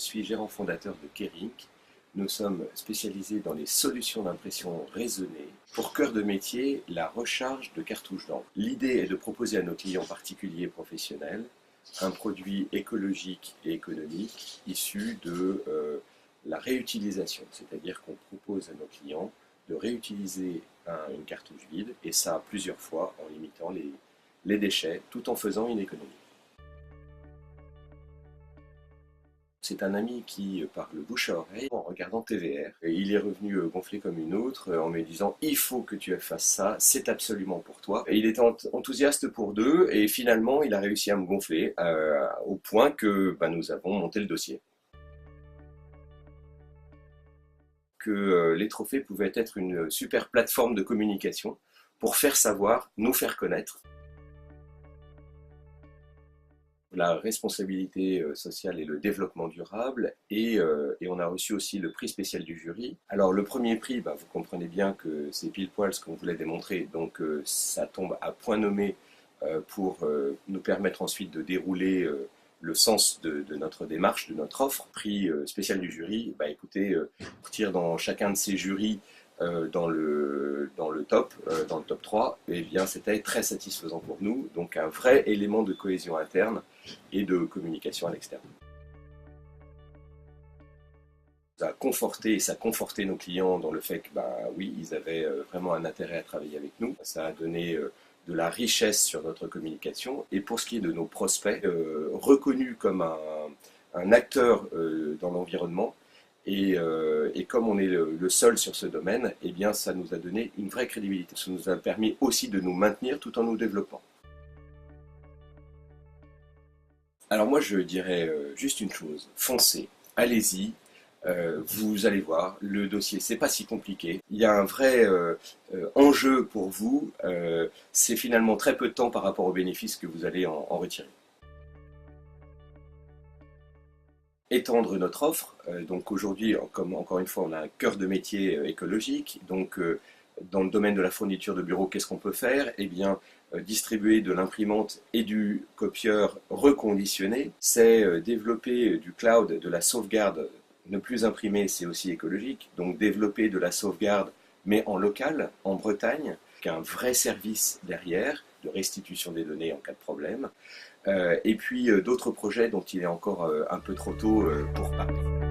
suis gérant fondateur de Kerink. Nous sommes spécialisés dans les solutions d'impression raisonnées. Pour cœur de métier, la recharge de cartouches d'encre. L'idée est de proposer à nos clients particuliers et professionnels un produit écologique et économique issu de la réutilisation. C'est-à-dire qu'on propose à nos clients de réutiliser une cartouche vide, et ça plusieurs fois en limitant les déchets, tout en faisant une économie. C'est un ami qui parle bouche à oreille en regardant TVR. Et il est revenu gonflé comme une autre en me disant « Il faut que tu fasses ça, c'est absolument pour toi ». Et il était enthousiaste pour deux et finalement il a réussi à me gonfler au point que nous avons monté le dossier. Que les trophées pouvaient être une super plateforme de communication pour faire savoir, nous faire connaître. La responsabilité sociale et le développement durable, et on a reçu aussi le prix spécial du jury. Alors le premier prix, vous comprenez bien que c'est pile poil ce qu'on voulait démontrer, donc ça tombe à point nommé pour nous permettre ensuite de dérouler le sens de notre démarche, de notre offre. Prix spécial du jury, écoutez, partir dans chacun de ces jurys dans le top 3, eh bien c'était très satisfaisant pour nous, donc un vrai élément de cohésion interne et de communication à l'externe. Ça a conforté nos clients dans le fait que oui, ils avaient vraiment un intérêt à travailler avec nous. Ça a donné de la richesse sur notre communication, et pour ce qui est de nos prospects, reconnus comme un acteur dans l'environnement, et comme on est le seul sur ce domaine, eh bien ça nous a donné une vraie crédibilité. Ça nous a permis aussi de nous maintenir tout en nous développant. Alors moi je dirais juste une chose, foncez, allez-y, vous allez voir, le dossier c'est pas si compliqué. Il y a un vrai enjeu pour vous, c'est finalement très peu de temps par rapport aux bénéfices que vous allez en retirer. Étendre notre offre, donc aujourd'hui, comme encore une fois, on a un cœur de métier écologique, donc dans le domaine de la fourniture de bureaux, qu'est-ce qu'on peut faire? Eh bien, distribuer de l'imprimante et du copieur reconditionné, c'est développer du cloud, de la sauvegarde. Ne plus imprimer, c'est aussi écologique, donc développer de la sauvegarde, mais en local, en Bretagne, un vrai service derrière, de restitution des données en cas de problème, et puis d'autres projets dont il est encore un peu trop tôt pour parler.